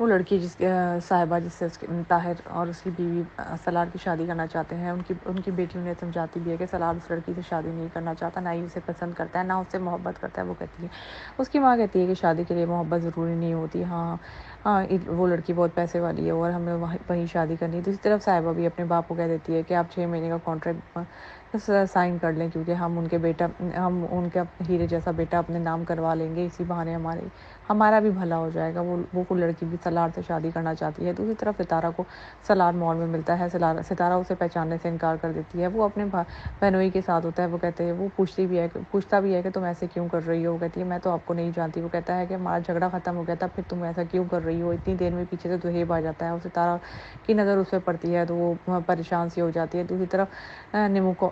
وہ لڑکی صاحبہ جس سے طاہر اور اس کی بیوی سلار کی شادی کرنا چاہتے ہیں، ان کی بیٹی انہیں سمجھاتی بھی ہے کہ سلار اس لڑکی سے شادی نہیں کرنا چاہتا، نہ ہی اسے پسند کرتا ہے، نہ اس سے محبت کرتا ہے۔ وہ کہتی ہے، اس کی ماں کہتی ہے کہ شادی کے لیے محبت ضروری نہیں ہوتی، وہ لڑکی بہت پیسے والی ہے اور ہمیں وہیں شادی کرنی ہے۔ دوسری طرف صاحبہ بھی اپنے باپ کو کہہ دیتی ہے کہ آپ 6 مہینے کا کانٹریکٹ سائن کر لیں، کیونکہ ہم ان کا ہیرے جیسا بیٹا اپنے نام کروا لیں گے، اسی بہانے ہمارا بھی بھلا ہو جائے گا۔ وہ لڑکی بھی سلار سے شادی کرنا چاہتی ہے۔ دوسری طرف ستارہ کو سلار مال میں ملتا ہے، ستارہ اسے پہچاننے سے انکار کر دیتی ہے۔ وہ اپنے بہنوئی کے ساتھ ہوتا ہے، وہ پوچھتا بھی ہے کہ تم ایسے کیوں کر رہی ہو؟ وہ کہتی ہے میں تو آپ کو نہیں جانتی۔ وہ کہتا ہے کہ ہمارا جھگڑا ختم ہو گیا تھا، پھر تم ایسا کیوں کر رہی ہو؟ اتنی دیر میں پیچھے سے دہیب آ جاتا ہے اور ستارہ کی نظر اس پہ پڑتی ہے تو وہ پریشان سی ہو جاتی ہے۔ دوسری طرف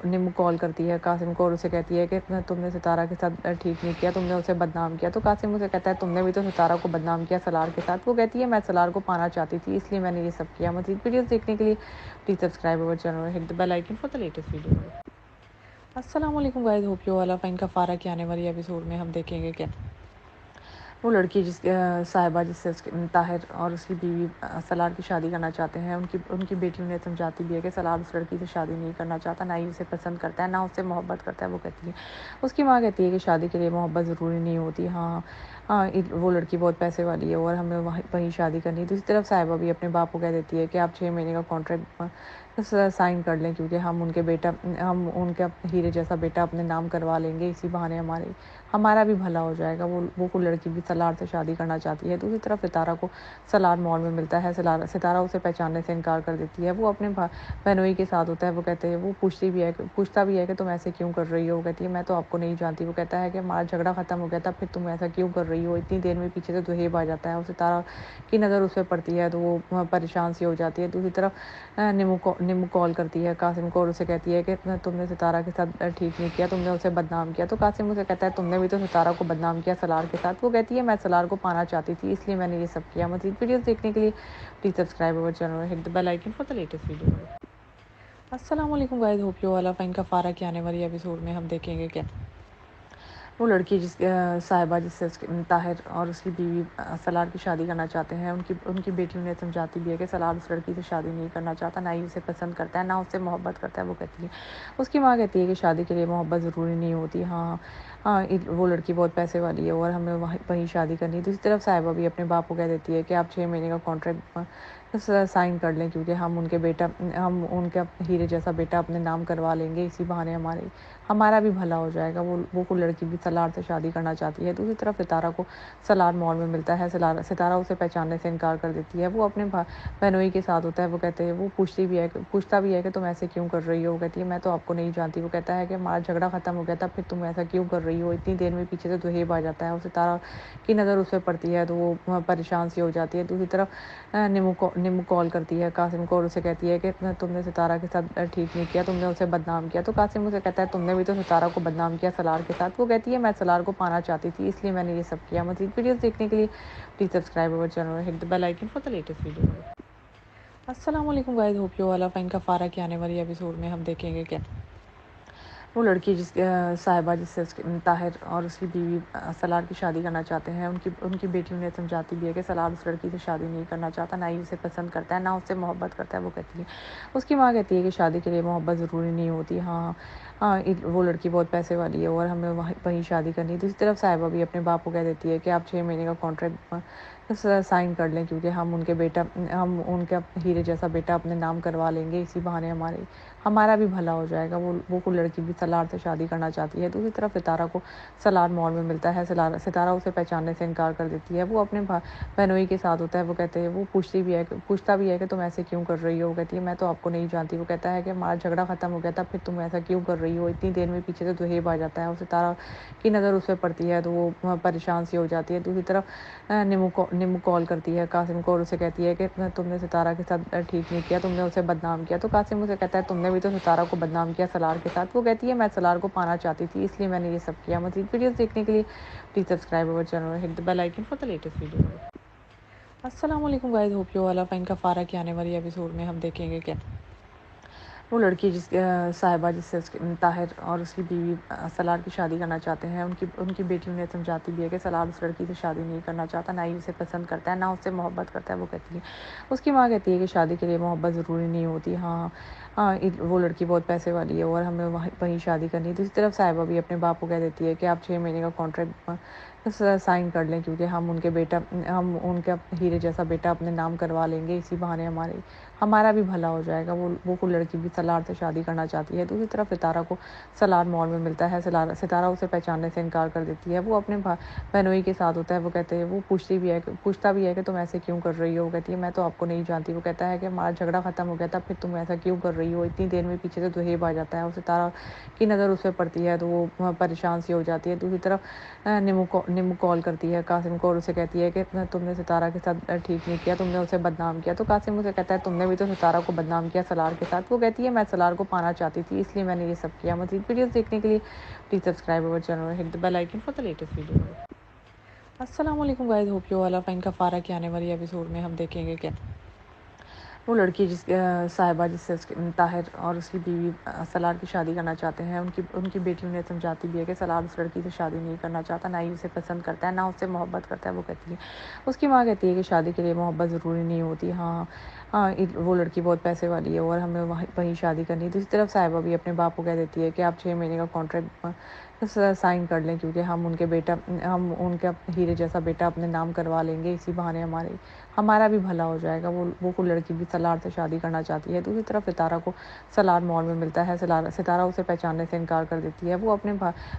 نیمو کال کرتی ہے قاسم کو اور اسے کہتی ہے کہ تم نے ستارہ کے ساتھ ٹھیک نہیں کیا، تم نے اسے بدنام کیا۔ تو قاسم اسے کہتا ہے تم نے بھی تو ستارہ کو بدنام کیا سلار کے ساتھ۔ وہ کہتی ہے میں سلار کو پانا چاہتی تھی، اس لیے میں نے یہ سب کیا۔ مزید ویڈیوز دیکھنے کے لیے پلیز سبسکرائب اوور چینل اور hit the bell icon for the latest video. السلام علیکم guys, hope you all are fine. کفارہ کے آنے والی ایپیسوڈ میں ہم دیکھیں گے کہ وہ لڑکی صاحبہ جس سے طاہر اور اس کی بیوی سلار کی شادی کرنا چاہتے ہیں، ان کی بیٹی انہیں سمجھاتی بھی ہے کہ سلار اس لڑکی سے شادی نہیں کرنا چاہتا، نہ ہی اسے پسند کرتا ہے، نہ اس سے محبت کرتا ہے۔ وہ کہتی ہے، اس کی ماں کہتی ہے کہ شادی کے لیے محبت ضروری نہیں ہوتی، وہ لڑکی بہت پیسے والی ہے اور ہمیں وہیں شادی کرنی ہے۔ دوسری طرف صاحبہ بھی اپنے باپ کو کہہ دیتی ہے کہ آپ 6 مہینے کا کانٹریکٹ سائن کر لیں، کیونکہ ہم ان کا ہیرے جیسا بیٹا اپنے نام کروا لیں گے، اسی بہانے ہمارا بھی بھلا ہو جائے گا۔ وہ لڑکی بھی سلار سے شادی کرنا چاہتی ہے۔ دوسری طرف ستارہ کو سلار مال میں ملتا ہے، ستارہ اسے پہچاننے سے انکار کر دیتی ہے۔ وہ اپنے بہنوئی کے ساتھ ہوتا ہے، وہ پوچھتا بھی ہے کہ تم ایسے کیوں کر رہی ہو؟ وہ کہتی ہے میں تو آپ کو نہیں جانتی۔ وہ کہتا ہے کہ ہمارا جھگڑا ختم ہو گیا تھا، پھر تم ایسا کیوں کر رہی ہو؟ اتنی دیر میں پیچھے سے دہیب آ جاتا ہے اور ستارہ کی نظر اس پہ پڑتی ہے تو وہ پریشان سی ہو جاتی ہے۔ دوسری طرف نیمو کال کرتی ہے قاسم کو اور اسے کہتی ہے کہ تم نے ستارہ کے ساتھ ٹھیک نہیں کیا، تم نے اسے بدنام کیا۔ تو قاسم اسے کہتا ہے تم نے بھی تو ستارہ کو بدنام کیا سلار کے ساتھ۔ وہ کہتی ہے میں سلار کو پانا چاہتی تھی، اس لیے میں نے یہ سب کیا۔ مزید ویڈیوز دیکھنے کے لیے پلیز سبسکرائب اوور چینل اور hit the bell icon for the latest video. السلام علیکم guys, hope you all are fine. کفارہ کے آنے والی ایپیسوڈ میں ہم دیکھیں گے کہ وہ لڑکی صاحبہ جس سے طاہر اور اس کی بیوی سلار کی شادی کرنا چاہتے ہیں، ان کی بیٹی انہیں سمجھاتی بھی ہے کہ سلار اس لڑکی سے شادی نہیں کرنا چاہتا، نہ ہی اسے پسند کرتا ہے، نہ اس سے محبت کرتا ہے۔ وہ کہتی ہے، اس کی ماں کہتی ہے کہ شادی کے لیے محبت ضروری نہیں ہوتی، وہ لڑکی بہت پیسے والی ہے اور ہمیں وہیں شادی کرنی ہے۔ دوسری طرف صاحبہ بھی اپنے باپ کو کہہ دیتی ہے کہ آپ 6 مہینے کا کانٹریکٹ سائن کر لیں، کیونکہ ہم ان کا ہیرے جیسا بیٹا اپنے نام کروا لیں گے، اسی بہانے ہمارا بھی بھلا ہو جائے گا۔ وہ لڑکی بھی سلار سے شادی کرنا چاہتی ہے۔ دوسری طرف ستارہ کو سلار مال میں ملتا ہے، ستارہ اسے پہچاننے سے انکار کر دیتی ہے۔ وہ اپنے بہنوئی کے ساتھ ہوتا ہے، وہ پوچھتا بھی ہے کہ تم ایسے کیوں کر رہی ہو؟ وہ کہتی ہے میں تو آپ کو نہیں جانتی۔ وہ کہتا ہے کہ ہمارا جھگڑا ختم ہو گیا تھا، پھر تم ایسا کیوں کر رہی ہو؟ اتنی دیر میں پیچھے سے دہیب آ جاتا ہے اور ستارہ کی نظر اس پہ پڑتی ہے تو وہ پریشان سی ہو جاتی ہے۔ دوسری طرف نیمو کال کرتی ہے قاسم کو اور اسے کہتی ہے کہ تم نے ستارہ کے ساتھ ٹھیک نہیں کیا، تم نے اسے بدنام کیا۔ تو قاسم اسے کہتا ہے تم نے بھی تو ستارہ کو بدنام کیا سلار کے ساتھ۔ وہ کہتی ہے میں سلار کو پانا چاہتی تھی، اس لیے میں نے یہ سب کیا۔ مزید ویڈیوز دیکھنے کے لیے پلیز سبسکرائب اوور چینل اور hit the bell icon for the latest video. السلام علیکم guys, hope you all are fine. کفارہ کے آنے والی ایپیسوڈ میں ہم دیکھیں گے کہ وہ لڑکی صاحبہ جس سے طاہر اور اس کی بیوی سلار کی شادی کرنا چاہتے ہیں، ان کی بیٹی انہیں سمجھاتی بھی ہے کہ سلار اس لڑکی سے شادی نہیں کرنا چاہتا، نہ ہی اسے پسند کرتا ہے، نہ اس سے محبت کرتا ہے۔ وہ کہتی ہے، اس کی ماں کہتی ہے کہ شادی کے لیے محبت ضروری نہیں ہوتی، وہ لڑکی بہت پیسے والی ہے اور ہمیں وہیں شادی کرنی ہے۔ دوسری طرف صاحبہ بھی اپنے باپ کو کہہ دیتی ہے کہ آپ 6 مہینے کا کانٹریکٹ سائن کر لیں، کیونکہ ہم ان کا ہیرے جیسا بیٹا اپنے نام کروا لیں گے، اسی بہانے ہمارا بھی بھلا ہو جائے گا۔ وہ لڑکی بھی سلار سے شادی کرنا چاہتی ہے۔ دوسری طرف ستارہ کو سلار مال میں ملتا ہے، ستارہ اسے پہچاننے سے انکار کر دیتی ہے۔ وہ اپنے بہنوئی کے ساتھ ہوتا ہے، وہ پوچھتا بھی ہے کہ تم ایسے کیوں کر رہی ہو؟ وہ کہتی ہے میں تو آپ کو نہیں جانتی۔ وہ کہتا ہے کہ ہمارا جھگڑا ختم ہو گیا تھا، پھر تم ایسا کیوں کر رہی ہو؟ اتنی دیر میں پیچھے سے دہیب آ جاتا ہے اور ستارہ کی نظر اس پہ پڑتی ہے تو وہ پریشان سی ہو جاتی ہے۔ دوسری طرف نیمو کال کرتی ہے قاسم کو اور اسے کہتی ہے کہ تم نے ستارہ کے ساتھ ٹھیک نہیں کیا، تم نے اسے بدنام کیا۔ تو قاسم اسے کہتا ہے تم نے بھی تو ستارہ کو بدنام کیا سلار کے ساتھ۔ وہ کہتی ہے میں سلار کو پانا چاہتی تھی، اس لیے میں نے یہ سب کیا۔ مزید ویڈیوز دیکھنے کے لیے پلیز سبسکرائب اوور چینل اور hit the bell icon for the latest video. السلام علیکم guys, hope you all are fine. کفارہ کے آنے والی ایپیسوڈ میں ہم دیکھیں گے کہ وہ لڑکی صاحبہ جس سے طاہر اور اس کی بیوی سلار کی شادی کرنا چاہتے ہیں، ان کی بیٹی انہیں سمجھاتی بھی ہے کہ سلار اس لڑکی سے شادی نہیں کرنا چاہتا، نہ ہی اسے پسند کرتا ہے، نہ اس سے محبت کرتا ہے۔ وہ کہتی ہے، اس کی ماں کہتی ہے کہ شادی کے لیے محبت ضروری نہیں ہوتی، وہ لڑکی بہت پیسے والی ہے اور ہمیں وہیں شادی کرنی ہے۔ دوسری طرف صاحبہ بھی اپنے باپ کو کہہ دیتی ہے کہ آپ 6 مہینے کا کانٹریکٹ سائن کر لیں، کیونکہ ہم ان کا ہیرے جیسا بیٹا اپنے نام کروا لیں گے، اسی بہانے ہمارا بھی بھلا ہو جائے گا۔ وہ لڑکی بھی سلار سے شادی کرنا چاہتی ہے۔ دوسری طرف ستارہ کو سلار مال میں ملتا ہے، ستارہ اسے پہچاننے سے انکار کر دیتی ہے۔ وہ اپنے بہنوئی کے ساتھ ہوتا ہے، وہ کہتے ہیں، وہ پوچھتا بھی ہے کہ تم ایسے کیوں کر رہی ہو؟ وہ کہتی ہے میں تو آپ کو نہیں جانتی۔ وہ کہتا ہے کہ ہمارا جھگڑا ختم ہو گیا تھا، پھر تم ایسا کیوں کر رہی ہو؟ اتنی دیر میں پیچھے سے دہیب آ جاتا ہے اور ستارہ کی نظر اس پہ پڑتی ہے تو وہ پریشان سی ہو جاتی ہے۔ دوسری طرف نمو کال کرتی ہے قاسم کو اور اسے کہتی ہے کہ تم نے ستارہ کے ساتھ ٹھیک نہیں کیا، تم نے اسے بدنام کیا۔ تو قاسم اسے کہتا ہے تم نے بھی تو ستارہ کو بدنام کیا سلار کے ساتھ۔ وہ کہتی ہے میں سلار کو پانا چاہتی تھی، اس لیے میں نے یہ سب کیا۔ مزید ویڈیوز دیکھنے کے لیے please subscribe our channel, hit the bell icon for the latest video. السلام علیکم guys, hope you all are fine. کفارہ کے آنے والی ایپیسوڈ میں ہم دیکھیں گے کہ وہ لڑکی صاحبہ جس سے طاہر اور اس کی بیوی سلار کی شادی کرنا چاہتے ہیں، ان کی بیٹی انہیں سمجھاتی بھی ہے کہ سلار اس لڑکی سے شادی نہیں کرنا چاہتا، نہ ہی اسے پسند کرتا ہے، نہ اس سے محبت کرتا ہے۔ وہ کہتی ہے، اس کی ماں کہتی ہے کہ شادی کے لیے محبت ضروری نہیں ہوتی، وہ لڑکی بہت پیسے والی ہے اور ہمیں وہیں شادی کرنی ہے۔ دوسری طرف صاحبہ بھی اپنے باپ کو کہہ دیتی ہے کہ آپ 6 مہینے کا کانٹریکٹ سائن کر لیں، کیونکہ ہم ان کا ہیرے جیسا بیٹا اپنے نام کروا لیں گے، اسی بہانے ہمارا بھی بھلا ہو جائے گا۔ وہ لڑکی بھی سلار سے شادی کرنا چاہتی ہے۔ دوسری طرف ستارہ کو سلار مال میں ملتا ہے، ستارہ اسے پہچاننے سے انکار کر دیتی ہے۔ وہ اپنے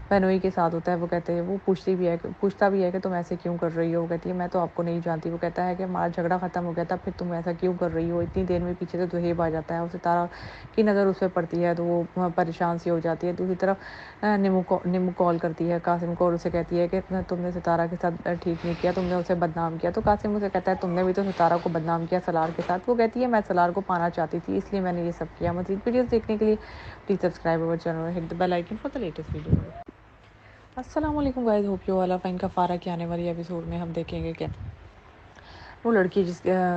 بہنوئی کے ساتھ ہوتا ہے، وہ کہتے ہیں، وہ پوچھتا بھی ہے کہ تم ایسے کیوں کر رہی ہو؟ وہ کہتی ہے میں تو آپ کو نہیں جانتی۔ وہ کہتا ہے کہ ہمارا جھگڑا ختم ہو گیا تھا، پھر تم ایسا کیوں کر رہی ہو؟ اتنی دیر میں پیچھے سے دہیب آ جاتا ہے اور ستارہ کی نظر اس پہ پڑتی ہے تو وہ پریشان سی ہو جاتی ہے۔ دوسری طرف نمو کال کرتی ہے قاسم کو اور اسے کہتی ہے کہ تم نے ستارہ کے ساتھ ٹھیک نہیں کیا، تم نے اسے بدنام کیا۔ تو قاسم اسے کہتا ہے تم نے بھی تو ستارہ کو بدنام کیا سلار کے ساتھ۔ وہ کہتی ہے میں سلار کو پانا چاہتی تھی، اس لیے میں نے یہ سب کیا۔ مزید ویڈیوز دیکھنے کے لیے please subscribe our channel, hit the bell icon for the latest video. السلام علیکم guys, hope you all are fine. کفارہ کے آنے والی ایپیسوڈ میں ہم دیکھیں گے کہ وہ لڑکی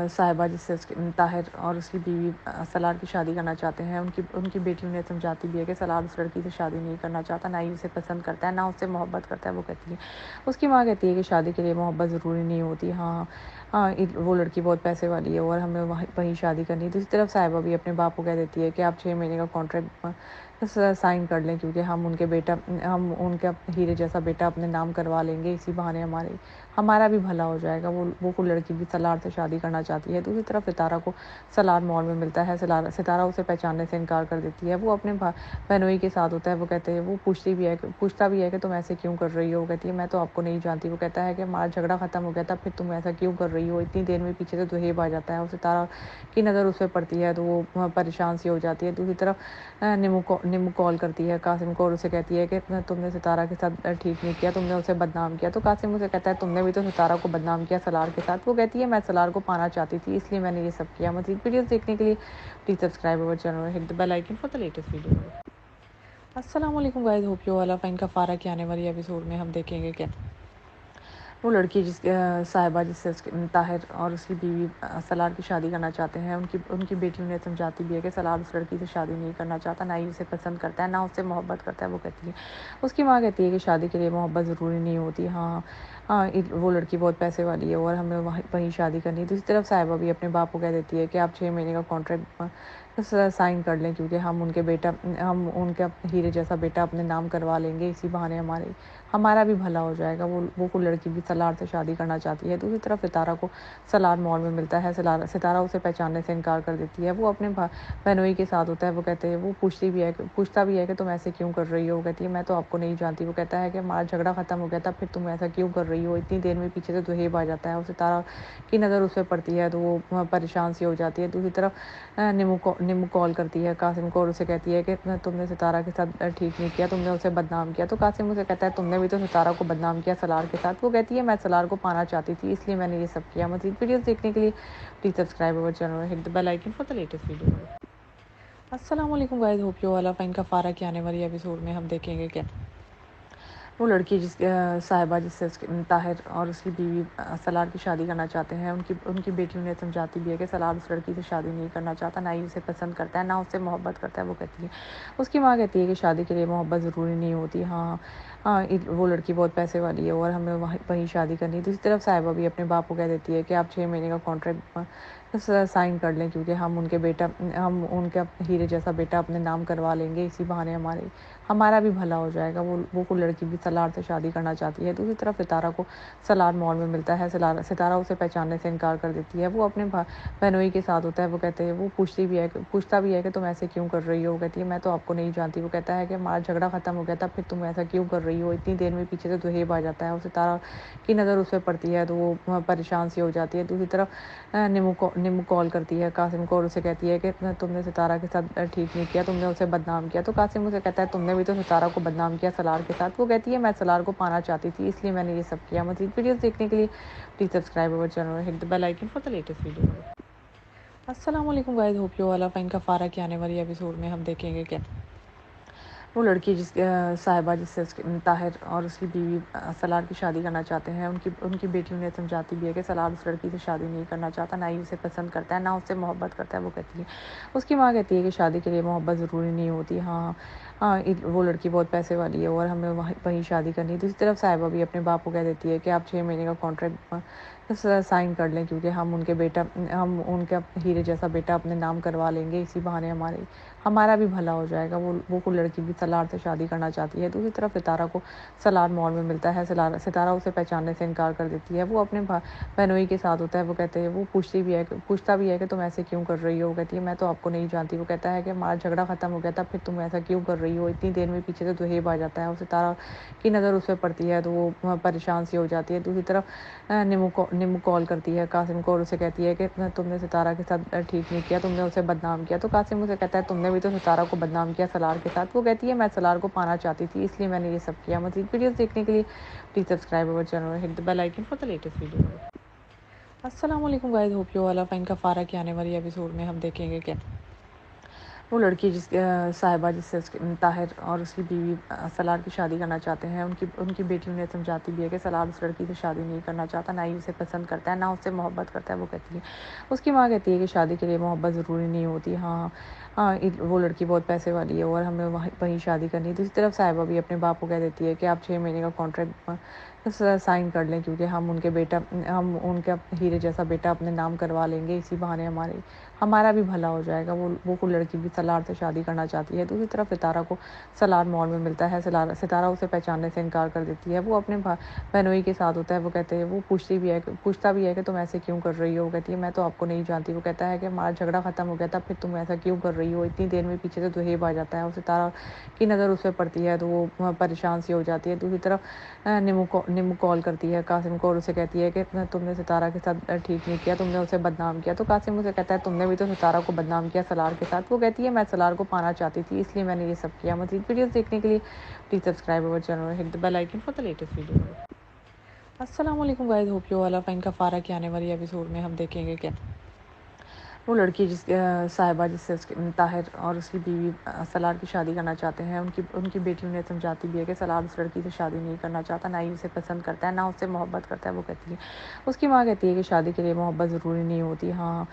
صاحبہ جس سے طاہر اور اس کی بیوی سلار کی شادی کرنا چاہتے ہیں، ان کی بیٹی انہیں سمجھاتی بھی ہے کہ سلار اس لڑکی سے شادی نہیں کرنا چاہتا، نہ ہی اسے پسند کرتا ہے، نہ اس سے محبت کرتا ہے۔ وہ کہتی ہے، اس کی ماں کہتی ہے کہ شادی کے لیے محبت ضروری نہیں ہوتی، وہ لڑکی بہت پیسے والی ہے اور ہمیں وہیں شادی کرنی ہے۔ دوسری طرف صاحبہ بھی اپنے باپ کو کہہ دیتی ہے کہ آپ 6 مہینے کا کانٹریکٹ سائن کر لیں، کیونکہ ہم ان کا ہیرے جیسا بیٹا اپنے نام کروا لیں گے، اسی بہانے ہمارا بھی بھلا ہو جائے گا۔ وہ لڑکی بھی سلار سے شادی کرنا چاہتی ہے۔ دوسری طرف ستارہ کو سلار مال میں ملتا ہے، ستارہ اسے پہچاننے سے انکار کر دیتی ہے۔ وہ اپنے بہنوئی کے ساتھ ہوتا ہے، وہ کہتے ہیں، وہ پوچھتا بھی ہے کہ تم ایسے کیوں کر رہی ہو؟ وہ کہتی ہے میں تو آپ کو نہیں جانتی۔ وہ کہتا ہے کہ ہمارا جھگڑا ختم ہو گیا تھا، پھر تم ایسا کیوں کر رہی ہو؟ اتنی دیر میں پیچھے سے دہیب آ جاتا ہے اور ستارہ کی نظر اس پہ پڑتی ہے تو وہ پریشان سی ہو جاتی ہے۔ دوسری طرف نمو کال کرتی ہے قاسم کو اور اسے کہتی ہے کہ تم نے ستارہ کے ساتھ ٹھیک نہیں کیا، تم نے اسے بدنام کیا۔ تو قاسم اسے کہتا ہے تم نے بھی تو ستارہ کو بدنام کیا سلار کے ساتھ۔ وہ کہتی ہے میں سلار کو پانا چاہتی تھی، اس لیے میں نے یہ سب کیا۔ مزید ویڈیوز دیکھنے کے لیے please subscribe our channel, hit the bell icon for the latest video. السلام علیکم guys, hope you all are fine. کفارہ کے آنے والی ایپیسوڈ میں ہم دیکھیں گے کہ وہ لڑکی صاحبہ جس سے طاہر اور اس کی بیوی سلار کی شادی کرنا چاہتے ہیں، ان کی بیٹی انہیں سمجھاتی بھی ہے کہ سلار اس لڑکی سے شادی نہیں کرنا چاہتا، نہ ہی اسے پسند کرتا ہے، نہ اس سے محبت کرتا ہے۔ وہ کہتی ہے، اس کی ماں کہتی ہے کہ شادی کے لیے محبت ضروری نہیں ہوتی، وہ لڑکی بہت پیسے والی ہے اور ہمیں وہیں شادی کرنی ہے۔ دوسری طرف صاحبہ بھی اپنے باپ کو کہہ دیتی ہے کہ آپ 6 مہینے کا کانٹریکٹ سائن کر لیں، کیونکہ ہم ان کا ہیرے جیسا بیٹا اپنے نام کروا لیں گے، اسی بہانے ہمارا بھی بھلا ہو جائے گا۔ وہ لڑکی بھی سلار سے شادی کرنا چاہتی ہے۔ دوسری طرف ستارہ کو سلار مال میں ملتا ہے، ستارہ اسے پہچاننے سے انکار کر دیتی ہے۔ وہ اپنے بہنوئی کے ساتھ ہوتا ہے، وہ کہتے ہیں، وہ پوچھتا بھی ہے کہ تم ایسے کیوں کر رہی ہو؟ وہ کہتی ہے میں تو آپ کو نہیں جانتی۔ وہ کہتا ہے کہ ہمارا جھگڑا ختم ہو گیا تھا، پھر تم ایسا کیوں کر رہی ہو؟ اتنی دیر میں پیچھے سے دہیب آ جاتا ہے اور ستارہ کی نظر اس پہ پڑتی ہے تو وہ پریشان سی ہو جاتی ہے۔ دوسری طرف نمو کال کرتی ہے قاسم کو اور اسے کہتی ہے کہ تم نے ستارہ کے ساتھ ٹھیک نہیں کیا، تم نے اسے بدنام کیا۔ تو قاسم اسے کہتا ہے تم نے بھی تو ستارہ کو بدنام کیا سلار کے ساتھ۔ وہ کہتی ہے میں سلار کو پانا چاہتی تھی، اس لیے میں نے یہ سب کیا۔ مزید ویڈیوز دیکھنے کے لیے please subscribe our channel, hit the bell icon for the latest video. السلام علیکم guys, hope you all are fine. کفارہ کے آنے والی ایپیسوڈ میں ہم دیکھیں گے کہ وہ لڑکی صاحبہ جس سے طاہر اور اس کی بیوی سلار کی شادی کرنا چاہتے ہیں، ان کی بیٹی انہیں سمجھاتی بھی ہے کہ سلار اس لڑکی سے شادی نہیں کرنا چاہتا، نہ ہی اسے پسند کرتا ہے، نہ اس سے محبت کرتا ہے۔ وہ کہتی ہے، اس کی ماں کہتی ہے کہ شادی کے لیے محبت ضروری نہیں ہوتی، ہاں وہ لڑکی بہت پیسے والی ہے اور ہمیں وہیں شادی کرنی ہے۔ دوسری طرف صاحبہ بھی اپنے باپ کو کہہ دیتی ہے کہ آپ 6 مہینے کا کانٹریکٹ سائن کر لیں، کیونکہ ہم ان کا ہیرے جیسا بیٹا اپنے نام کروا لیں گے، اسی بہانے ہمارا بھی بھلا ہو جائے گا۔ وہ لڑکی بھی سلار سے شادی کرنا چاہتی ہے۔ دوسری طرف ستارہ کو سلار مال میں ملتا ہے، ستارہ اسے پہچاننے سے انکار کر دیتی ہے۔ وہ اپنے بہنوئی کے ساتھ ہوتا ہے، وہ کہتے ہیں، وہ پوچھتا بھی ہے کہ تم ایسے کیوں کر رہی ہو؟ وہ کہتی ہے میں تو آپ کو نہیں جانتی۔ وہ کہتا ہے کہ ہمارا جھگڑا ختم ہو گیا تھا، پھر تم ایسا کیوں کر رہی ہو؟ اتنی دیر میں پیچھے سے دہیب آ جاتا ہے اور ستارہ کی نظر اس پہ پڑتی ہے تو وہ پریشان سی ہو جاتی ہے۔ دوسری طرف نیمو کال کرتی ہے قاسم کو اور اسے کہتی ہے کہ تم نے ستارہ کے ساتھ ٹھیک نہیں کیا، تم نے اسے بدنام کیا۔ تو قاسم اسے کہتا ہے تم نے بھی تو ستارہ کو بدنام کیا سلار کے ساتھ۔ وہ کہتی ہے میں سلار کو پانا چاہتی تھی، اس لیے میں نے یہ سب کیا۔ مزید ویڈیوز دیکھنے کے لیے پلیز سبسکرائب اور چینل اور hit the bell icon for the latest video. السلام علیکم guys, hope you all are fine. کفارہ کے آنے والی ایپیسوڈ میں ہم دیکھیں گے کہ وہ لڑکی صاحبہ جس سے طاہر اور اس کی بیوی سلار کی شادی کرنا چاہتے ہیں، ان کی بیٹی انہیں سمجھاتی بھی ہے کہ سلار اس لڑکی سے شادی نہیں کرنا چاہتا، نہ ہی اسے پسند کرتا ہے، نہ اس سے محبت کرتا ہے۔ وہ کہتی ہے، اس کی ماں کہتی ہے کہ شادی کے لیے محبت ضروری نہیں ہوتی، ہاں وہ لڑکی بہت پیسے والی ہے اور ہمیں وہیں شادی کرنی ہے۔ دوسری طرف صاحبہ بھی اپنے باپ کو کہہ دیتی ہے کہ آپ 6 مہینے کا کانٹریکٹ سائن کر لیں، کیونکہ ہم ان کا ہیرے جیسا بیٹا اپنے نام کروا لیں گے، اسی بہانے ہمارا بھی بھلا ہو جائے گا۔ وہ لڑکی بھی سلار سے شادی کرنا چاہتی ہے۔ دوسری طرف ستارہ کو سلار مال میں ملتا ہے، ستارہ اسے پہچاننے سے انکار کر دیتی ہے۔ وہ اپنے بہنوئی کے ساتھ ہوتا ہے، وہ کہتے ہیں، وہ پوچھتا بھی ہے کہ تم ایسے کیوں کر رہی ہو؟ وہ کہتی ہے میں تو آپ کو نہیں جانتی۔ وہ کہتا ہے کہ ہمارا جھگڑا ختم ہو گیا تھا، پھر تم ایسا کیوں کر رہی ہو؟ اتنی دیر میں پیچھے سے دہیب آ جاتا ہے اور ستارہ کی نظر اس پہ پڑتی ہے تو وہ پریشان سی ہو جاتی ہے۔ دوسری طرف نیمو کال کرتی ہے قاسم کو اور اسے کہتی ہے کہ تم نے ستارہ کے ساتھ ٹھیک نہیں کیا، تم نے اسے بدنام کیا۔ تو قاسم اسے کہتا ہے تم نے بھی تو ستارہ کو بدنام کیا سلار کے ساتھ۔ وہ کہتی ہے میں سلار کو پانا چاہتی تھی، اس لیے میں نے یہ سب کیا۔ مزید ویڈیوز دیکھنے کے لیے پلیز سبسکرائب اور چینل اور hit the bell icon for the latest video. السلام علیکم guys, hope you all are fine. کفارہ کے آنے والی ایپیسوڈ میں ہم دیکھیں گے کہ وہ لڑکی صاحبہ جس سے طاہر اور اس کی بیوی سلار کی شادی کرنا چاہتے ہیں، ان کی بیٹی انہیں سمجھاتی بھی ہے کہ سلار اس لڑکی سے شادی نہیں کرنا چاہتا، نہ ہی اسے پسند کرتا ہے، نہ اس سے محبت کرتا ہے۔ وہ کہتی ہے، اس کی ماں کہتی ہے کہ شادی کے لیے محبت ضروری نہیں ہوتی، ہاں وہ لڑکی بہت پیسے والی ہے اور ہمیں وہیں شادی کرنی ہے۔ دوسری طرف صاحبہ بھی اپنے باپ کو کہہ دیتی ہے کہ آپ 6 مہینے کا کانٹریکٹ سائن کر لیں، کیونکہ ہم ان کا ہیرے جیسا بیٹا اپنے نام کروا لیں گے، اسی بہانے ہمارا بھی بھلا ہو جائے گا۔ وہ لڑکی بھی سلار سے شادی کرنا چاہتی ہے۔ دوسری طرف ستارہ کو سلار مال میں ملتا ہے، ستارہ اسے پہچاننے سے انکار کر دیتی ہے۔ وہ اپنے بہنوئی کے ساتھ ہوتا ہے، وہ کہتے ہیں، وہ پوچھتا بھی ہے کہ تم ایسے کیوں کر رہی ہو؟ وہ کہتی ہے میں تو آپ کو نہیں جانتی۔ وہ کہتا ہے کہ ہمارا جھگڑا ختم ہو گیا تھا، پھر تم ایسا کیوں کر رہی ہو؟ اتنی دیر میں پیچھے سے دہیب آ جاتا ہے اور ستارہ کی نظر اس پہ پڑتی ہے تو وہ پریشان سی ہو جاتی ہے۔ دوسری طرف نیمو کال کرتی ہے قاسم کو اور اسے کہتی ہے کہ تم نے ستارہ کے ساتھ ٹھیک نہیں کیا، تم نے اسے بدنام کیا۔ تو قاسم اسے کہتا ہے تم نے بھی تو ستارہ کو بدنام کیا سلار کے ساتھ۔ وہ کہتی ہے میں سلار کو پانا چاہتی تھی، اس لیے میں نے یہ سب کیا۔ مزید ویڈیوز دیکھنے کے لیے پلیز سبسکرائب اور چینل اور hit the bell icon for the latest video. السلام علیکم guys, hope you all are fine. کفارہ کے آنے والی ایپیسوڈ میں ہم دیکھیں گے کہ وہ لڑکی صاحبہ جس سے طاہر اور اس کی بیوی سلار کی شادی کرنا چاہتے ہیں، ان کی بیٹی انہیں سمجھاتی بھی ہے کہ سلار اس لڑکی سے شادی نہیں کرنا چاہتا، نہ ہی اسے پسند کرتا ہے، نہ اس سے محبت کرتا ہے۔ وہ کہتی ہے، اس کی ماں کہتی ہے کہ شادی کے لیے محبت ضروری نہیں ہوتی، ہاں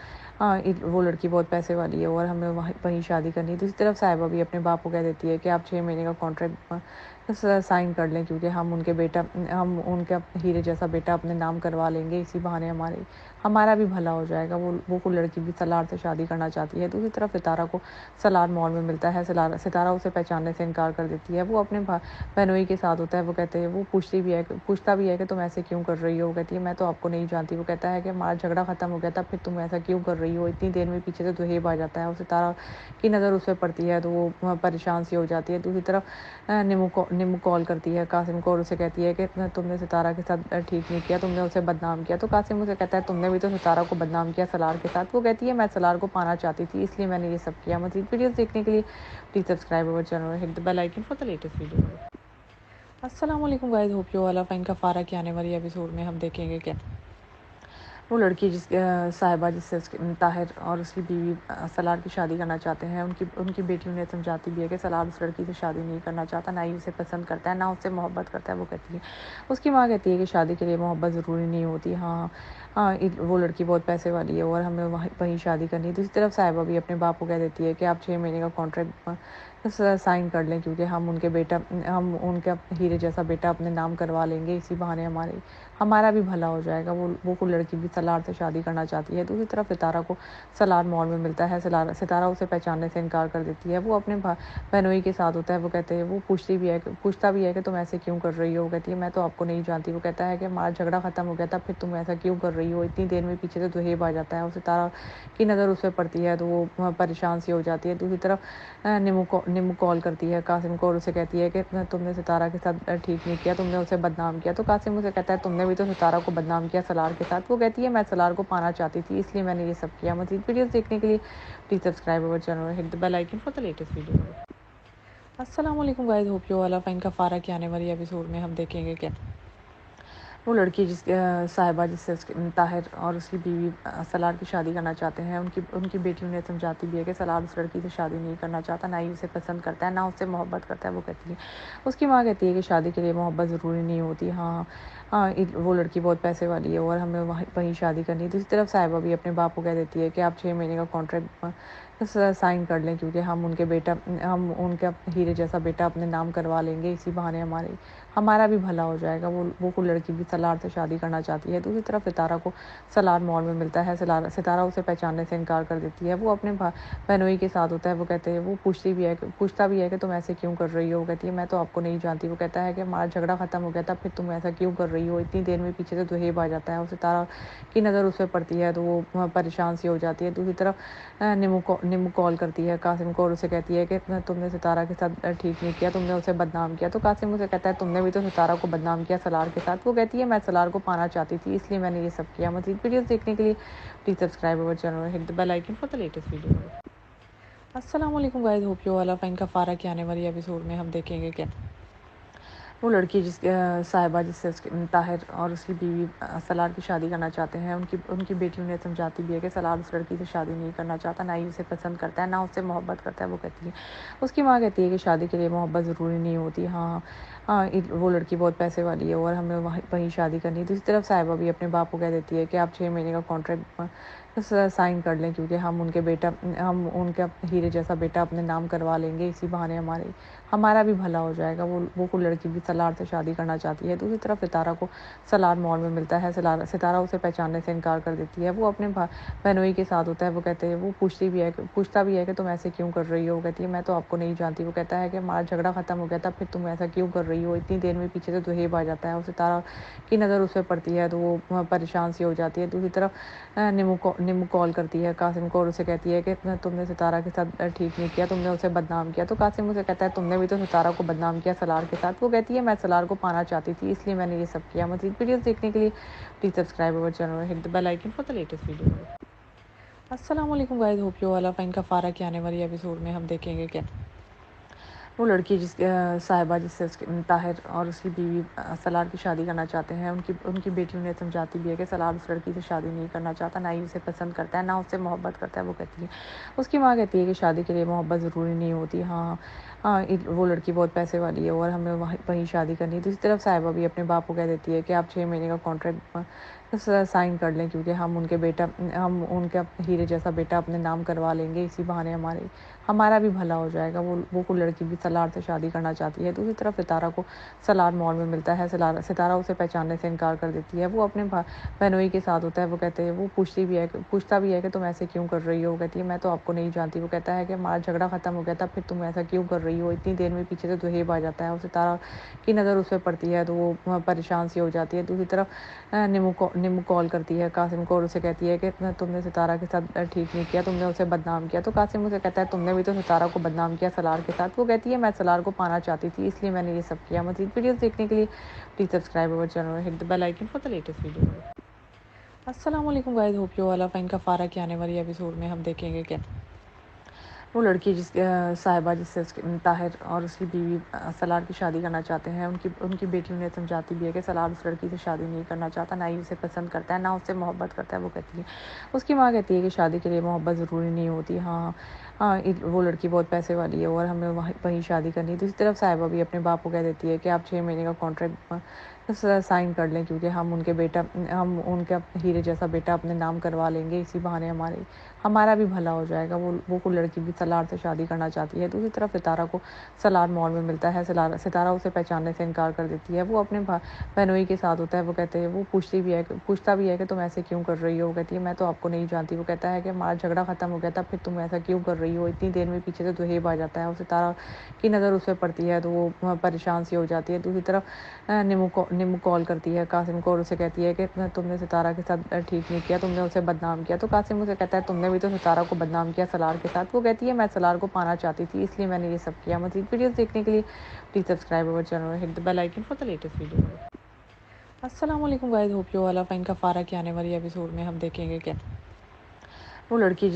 وہ لڑکی بہت پیسے والی ہے اور ہمیں وہیں شادی کرنی ہے۔ دوسری طرف صاحبہ بھی اپنے باپ کو کہہ دیتی ہے کہ آپ 6 مہینے کا کانٹریکٹ سائن کر لیں، کیونکہ ہم ان کا ہیرے جیسا بیٹا اپنے نام کروا لیں گے، اسی بہانے ہمارا بھی بھلا ہو جائے گا۔ وہ لڑکی بھی سلار سے شادی کرنا چاہتی ہے۔ دوسری طرف ستارہ کو سلار مال میں ملتا ہے، ستارہ اسے پہچاننے سے انکار کر دیتی ہے۔ وہ اپنے بہنوئی کے ساتھ ہوتا ہے، وہ کہتے ہیں، وہ پوچھتا بھی ہے کہ تم ایسے کیوں کر رہی ہو؟ وہ کہتی ہے میں تو آپ کو نہیں جانتی۔ وہ کہتا ہے کہ ہمارا جھگڑا ختم ہو گیا تھا، پھر تم ایسا کیوں کر رہی ہو؟ اتنی دیر میں پیچھے سے دہیب آ جاتا ہے اور ستارہ کی نظر اس پہ پڑتی ہے تو وہ پریشان سی ہو جاتی ہے۔ دوسری طرف نیمو کال کرتی ہے قاسم کو اور اسے کہتی ہے کہ تم نے ستارہ کے ساتھ ٹھیک نہیں کیا، تم نے اسے بدنام کیا۔ تو قاسم اسے کہتا ہے تم نے بھی تو ستارہ کو بدنام کیا سلار کے ساتھ۔ وہ کہتی ہے میں سلار کو پانا چاہتی تھی، اس لیے میں نے یہ سب کیا۔ مزید ویڈیوز دیکھنے کے لیے پلیز سبسکرائب اور چینل اور hit the bell icon for the latest video. السلام علیکم guys, hope you all are fine. کفارہ کے آنے والی ایپیسوڈ میں ہم دیکھیں گے کہ وہ لڑکی صاحبہ جس سے طاہر اور اس کی بیوی سلار کی شادی کرنا چاہتے ہیں، ان کی بیٹی انہیں سمجھاتی بھی ہے کہ سلار اس لڑکی سے شادی نہیں کرنا چاہتا، نہ ہی اسے پسند کرتا ہے، نہ اس سے محبت کرتا ہے۔ وہ کہتی ہے، اس کی ماں کہتی ہے کہ شادی کے لیے محبت ضروری نہیں ہوتی، ہاں وہ لڑکی بہت پیسے والی ہے اور ہمیں وہیں شادی کرنی ہے۔ دوسری طرف صاحبہ بھی اپنے باپ کو کہہ دیتی ہے کہ آپ 6 مہینے کا کانٹریکٹ سائن کر لیں، کیونکہ ہم ان کا ہیرے جیسا بیٹا اپنے نام کروا لیں گے، اسی بہانے ہمارا بھی بھلا ہو جائے گا۔ وہ لڑکی بھی سلار سے شادی کرنا چاہتی ہے۔ دوسری طرف ستارہ کو سلار مال میں ملتا ہے، ستارہ اسے پہچاننے سے انکار کر دیتی ہے۔ وہ اپنے بہنوئی کے ساتھ ہوتا ہے، وہ کہتے ہیں، وہ پوچھتا بھی ہے کہ تم ایسے کیوں کر رہی ہو؟ وہ کہتی ہے میں تو آپ کو نہیں جانتی۔ وہ کہتا ہے کہ ہمارا جھگڑا ختم ہو گیا تھا، پھر تم ایسا کیوں کر رہی ہو؟ اتنی دیر میں پیچھے سے دہیب آ جاتا ہے اور ستارہ کی نظر اس پہ پڑتی ہے تو وہ پریشان سی ہو جاتی ہے۔ دوسری طرف نیمو کال کرتی ہے قاسم کو اور اسے کہتی ہے کہ تم نے ستارہ کے ساتھ ٹھیک نہیں کیا، تم نے اسے بدنام کیا۔ تو قاسم اسے کہتا ہے تم نے بھی تو ستارہ کو بدنام کیا سلار کے ساتھ۔ وہ کہتی ہے میں سلار کو پانا چاہتی تھی، اس لیے میں نے یہ سب کیا۔ مزید ویڈیوز دیکھنے کے لیے پلیز سبسکرائب اوور چینل اور hit the bell icon for the latest video. السلام علیکم guys, hope you all are fine. کفارہ کے آنے والی ایپیسوڈ میں ہم دیکھیں گے کہ وہ لڑکی صاحبہ جس سے طاہر اور اس کی بیوی سلار کی شادی کرنا چاہتے ہیں، ان کی بیٹی انہیں سمجھاتی بھی ہے کہ سلار اس لڑکی سے شادی نہیں کرنا چاہتا، نہ ہی اسے پسند کرتا ہے، نہ اس سے محبت کرتا ہے۔ وہ کہتی ہے، اس کی ماں کہتی ہے کہ شادی کے لیے محبت ضروری نہیں ہوتی، ہاں وہ لڑکی بہت پیسے والی ہے اور ہمیں وہیں شادی کرنی ہے۔ دوسری طرف صاحبہ بھی اپنے باپ کو کہہ دیتی ہے کہ آپ 6 مہینے کا کانٹریکٹ سائن کر لیں، کیونکہ ہم ان کا ہیرے جیسا بیٹا اپنے نام کروا لیں گے، اسی بہانے ہمارا بھی بھلا ہو جائے گا۔ وہ لڑکی بھی سلار سے شادی کرنا چاہتی ہے۔ دوسری طرف ستارہ کو سلار مال میں ملتا ہے، ستارہ اسے پہچاننے سے انکار کر دیتی ہے۔ وہ اپنے بہنوئی کے ساتھ ہوتا ہے، وہ کہتے ہیں، وہ پوچھتا بھی ہے کہ تم ایسے کیوں کر رہی ہو؟ وہ کہتی ہے میں تو آپ کو نہیں جانتی۔ وہ کہتا ہے کہ ہمارا جھگڑا ختم ہو گیا تھا، پھر تم ایسا کیوں کر رہی ہو؟ اتنی دیر میں پیچھے سے دہیب آ جاتا ہے اور ستارہ کی نظر اس پہ پڑتی ہے تو وہ پریشان سی ہو جاتی ہے۔ دوسری طرف نیمو کال کرتی ہے قاسم کو اور اسے کہتی ہے کہ تم نے ستارہ کے ساتھ ٹھیک نہیں کیا، تم نے اسے بدنام کیا۔ تو قاسم اسے کہتا ہے تم نے بھی تو ستارہ کو بدنام کیا سلار کے ساتھ۔ وہ کہتی ہے میں سلار کو پانا چاہتی تھی، اس لیے میں نے یہ سب کیا۔ مزید ویڈیوز دیکھنے کے لیے پلیز سبسکرائب اوور چینل اور hit the bell icon for the latest video. السلام علیکم guys, hope you all are fine. کفارہ کے آنے والی ایپیسوڈ میں ہم دیکھیں گے کہ وہ لڑکی صاحبہ جس سے طاہر اور اس کی بیوی سلار کی شادی کرنا چاہتے ہیں، ان کی بیٹی انہیں سمجھاتی بھی ہے کہ سلار اس لڑکی سے شادی نہیں کرنا چاہتا، نہ ہی اسے پسند کرتا ہے، نہ اس سے محبت کرتا ہے۔ وہ کہتی ہے، اس کی ماں کہتی ہے کہ شادی کے لیے محبت ضروری نہیں ہوتی، ہاں وہ لڑکی بہت پیسے والی ہے اور ہمیں وہیں شادی کرنی ہے۔ دوسری طرف صاحبہ بھی اپنے باپ کو کہہ دیتی ہے کہ آپ 6 مہینے کا کانٹریکٹ سائن کر لیں، کیونکہ ہم ان کا ہیرے جیسا بیٹا اپنے نام کروا لیں گے، اسی بہانے ہمارا بھی بھلا ہو جائے گا۔ وہ لڑکی بھی سلار سے شادی کرنا چاہتی ہے۔ دوسری طرف ستارہ کو سلار مال میں ملتا ہے، ستارہ اسے پہچاننے سے انکار کر دیتی ہے۔ وہ اپنے بہنوئی کے ساتھ ہوتا ہے، وہ کہتے ہیں، وہ پوچھتا بھی ہے کہ تم ایسے کیوں کر رہی ہو؟ وہ کہتی ہے میں تو آپ کو نہیں جانتی۔ وہ کہتا ہے کہ ہمارا جھگڑا ختم ہو گیا تھا، پھر تم ایسا کیوں کر رہی ہو؟ اتنی دیر میں پیچھے سے دہیب آ جاتا ہے اور ستارہ کی نظر اس پہ پڑتی ہے تو وہ پریشان سی ہو جاتی ہے۔ دوسری طرف نیمو کال کرتی ہے قاسم کو اور اسے کہتی ہے کہ تم نے ستارہ کے ساتھ ٹھیک نہیں کیا، تم نے اسے بدنام کیا۔ تو قاسم اسے کہتا ہے تم نے بھی تو ستارہ کو بدنام کیا سلار کے ساتھ۔ وہ کہتی ہے میں سلار کو پانا چاہتی تھی، اس لیے میں نے یہ سب کیا۔ مزید ویڈیوز دیکھنے کے لیے پلیز سبسکرائب اوور چینل اور hit the bell icon for the latest video. السلام علیکم guys, hope you all are fine. کفارہ کے آنے والی ایپیسوڈ میں ہم دیکھیں گے کہ وہ لڑکی صاحبہ جس سے طاہر اور اس کی بیوی سلار کی شادی کرنا چاہتے ہیں، ان کی بیٹی انہیں سمجھاتی بھی ہے کہ سلار اس لڑکی سے شادی نہیں کرنا چاہتا، نہ ہی اسے پسند کرتا ہے، نہ اس سے محبت کرتا ہے۔ وہ کہتی ہے، اس کی ماں کہتی ہے کہ شادی کے لیے محبت ضروری نہیں ہوتی، ہاں وہ لڑکی بہت پیسے والی ہے اور ہمیں وہیں شادی کرنی ہے۔ دوسری طرف صاحبہ بھی اپنے باپ کو کہہ دیتی ہے کہ آپ 6 مہینے کا کانٹریکٹ سائن کر لیں، کیونکہ ہم ان کا ہیرے جیسا بیٹا اپنے نام کروا لیں گے، اسی بہانے ہمارا بھی بھلا ہو جائے گا۔ وہ لڑکی بھی سلار سے شادی کرنا چاہتی ہے۔ دوسری طرف ستارہ کو سلار مال میں ملتا ہے، ستارہ اسے پہچاننے سے انکار کر دیتی ہے۔ وہ اپنے بہنوئی کے ساتھ ہوتا ہے، وہ کہتے ہیں، وہ پوچھتا بھی ہے کہ تم ایسے کیوں کر رہی ہو؟ وہ کہتی ہے میں تو آپ کو نہیں جانتی۔ وہ کہتا ہے کہ ہمارا جھگڑا ختم ہو گیا تھا، پھر تم ایسا کیوں کر رہی ہو؟ اتنی دیر میں پیچھے سے دہیب آ جاتا ہے اور ستارہ کی نظر اس پہ پڑتی ہے تو وہ پریشان سی ہو جاتی ہے۔ دوسری طرف نیمو کال کرتی ہے قاسم کو اور اسے کہتی ہے کہ تم نے ستارہ کے ساتھ ٹھیک نہیں کیا، تم نے اسے بدنام کیا۔ تو قاسم اسے کہتا ہے تم نے بھی تو ستارہ کو بدنام کیا سلار کے ساتھ۔ وہ کہتی ہے میں سلار کو پانا چاہتی تھی، اس لیے میں نے یہ سب کیا۔ مزید ویڈیوز دیکھنے کے لیے پلیز سبسکرائب اوور چینل اور hit the bell icon for the latest video. السلام علیکم guys, hope you all are fine. کفارہ کے آنے والی ایپیسوڈ میں ہم دیکھیں گے کہ وہ لڑکی صاحبہ جس سے طاہر اور اس کی بیوی سلار کی شادی کرنا چاہتے ہیں، ان کی بیٹی انہیں سمجھاتی بھی ہے کہ سلار اس لڑکی سے شادی نہیں کرنا چاہتا، نہ ہی اسے پسند کرتا ہے، نہ اس سے محبت کرتا ہے۔ وہ کہتی ہے، اس کی ماں کہتی ہے کہ شادی کے لیے محبت ضروری نہیں ہوتی، ہاں وہ لڑکی بہت پیسے والی ہے اور ہمیں وہیں شادی کرنی ہے۔ دوسری طرف صاحبہ بھی اپنے باپ کو کہہ دیتی ہے کہ آپ 6 مہینے کا کانٹریکٹ سائن کر لیں، کیونکہ ہم ان کا ہیرے جیسا بیٹا اپنے نام کروا لیں گے، اسی بہانے ہمارا بھی بھلا ہو جائے گا۔ وہ لڑکی بھی سلار سے شادی کرنا چاہتی ہے۔ دوسری طرف ستارہ کو سلار مال میں ملتا ہے، ستارہ اسے پہچاننے سے انکار کر دیتی ہے۔ وہ اپنے بہنوئی کے ساتھ ہوتا ہے، وہ کہتے ہیں، وہ پوچھتا بھی ہے کہ تم ایسے کیوں کر رہی ہو؟ وہ کہتی ہے میں تو آپ کو نہیں جانتی۔ وہ کہتا ہے کہ ہمارا جھگڑا ختم ہو گیا تھا، پھر تم ایسا کیوں کر رہی ہو؟ اتنی دیر میں پیچھے سے دہیب آ جاتا ہے اور ستارہ کی نظر اس پہ پڑتی ہے تو وہ پریشان سی ہو جاتی ہے۔ دوسری طرف نیمو کال کرتی ہے قاسم کو اور اسے کہتی ہے کہ تم نے ستارہ کے ساتھ ٹھیک نہیں کیا، تم نے اسے بدنام کیا۔ تو قاسم اسے کہتا ہے تم نے بھی تو ستارہ کو بدنام کیا سلار کے ساتھ۔ وہ کہتی ہے میں سلار کو پانا چاہتی تھی، اس لیے میں نے یہ سب کیا۔ مزید ویڈیوز دیکھنے کے لیے please subscribe our channel hit the bell icon for the latest video. السلام علیکم guys, hope you all are fine. کفارہ کے آنے والی ایپیسوڈ میں ہم دیکھیں گے کہ وہ لڑکی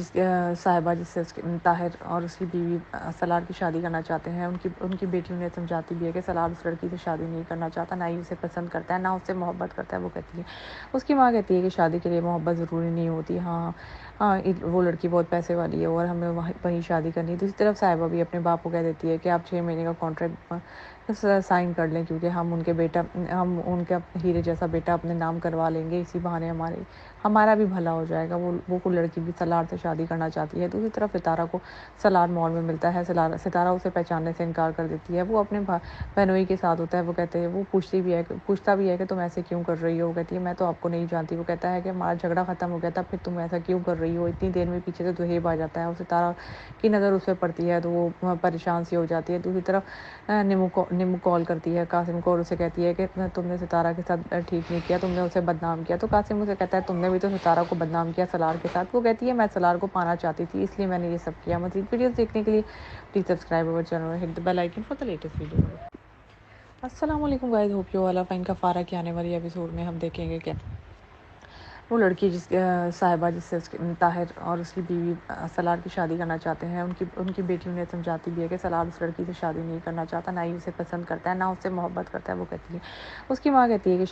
صاحبہ جس سے طاہر اور اس کی بیوی سلار کی شادی کرنا چاہتے ہیں، ان کی بیٹی انہیں سمجھاتی بھی ہے کہ سلار اس لڑکی سے شادی نہیں کرنا چاہتا، نہ ہی اسے پسند کرتا ہے، نہ اس سے محبت کرتا ہے۔ وہ کہتی ہے، اس کی ماں کہتی ہے کہ شادی کے لیے محبت ضروری نہیں ہوتی، ہاں وہ لڑکی بہت پیسے والی ہے اور ہمیں وہیں شادی کرنی ہے۔ دوسری طرف صاحبہ بھی اپنے باپ کو کہہ دیتی ہے کہ آپ 6 مہینے کا کانٹریکٹ سائن کر لیں، کیونکہ ہم ان کا ہیرے جیسا بیٹا اپنے نام کروا لیں گے، اسی بہانے ہمارا بھی بھلا ہو جائے گا۔ وہ لڑکی بھی سلار سے شادی کرنا چاہتی ہے۔ دوسری طرف ستارہ کو سلار مال میں ملتا ہے، ستارہ اسے پہچاننے سے انکار کر دیتی ہے۔ وہ اپنے بہنوئی کے ساتھ ہوتا ہے، وہ کہتے ہیں، وہ پوچھتا بھی ہے کہ تم ایسے کیوں کر رہی ہو؟ وہ کہتی ہے میں تو آپ کو نہیں جانتی۔ وہ کہتا ہے کہ ہمارا جھگڑا ختم ہو گیا تھا، پھر تم ایسا کیوں کر رہی ہو؟ اتنی دیر میں پیچھے سے دہیب آ جاتا ہے اور ستارہ کی نظر اس پہ پڑتی ہے تو وہ پریشان سی ہو جاتی ہے۔ دوسری طرف نیمو کال کرتی ہے قاسم کو اور اسے کہتی ہے کہ تم نے ستارہ کے ساتھ ٹھیک نہیں کیا، تم نے اسے بدنام کیا۔ تو قاسم اسے کہتا ہے تم نے بھی تو ستارہ کو بدنام کیا سلار کے ساتھ۔ وہ کہتی ہے میں سلار کو پانا چاہتی تھی، اس لیے میں نے یہ سب کیا۔ مزید ویڈیوز دیکھنے کے لیے please subscribe our channel hit the bell icon for the latest video. السلام علیکم guys, hope you all are fine. کفارہ کے آنے والی ایپیسوڈ میں ہم دیکھیں گے کہ وہ لڑکی صاحبہ جس سے طاہر اور اس کی بیوی سلار کی شادی کرنا چاہتے ہیں، ان کی بیٹی انہیں سمجھاتی بھی ہے کہ سلار اس لڑکی سے شادی نہیں کرنا چاہتا، نہ ہی اسے پسند کرتا ہے، نہ اس سے محبت کرتا ہے۔ وہ کہتی ہے، اس کی ماں کہتی ہے کہ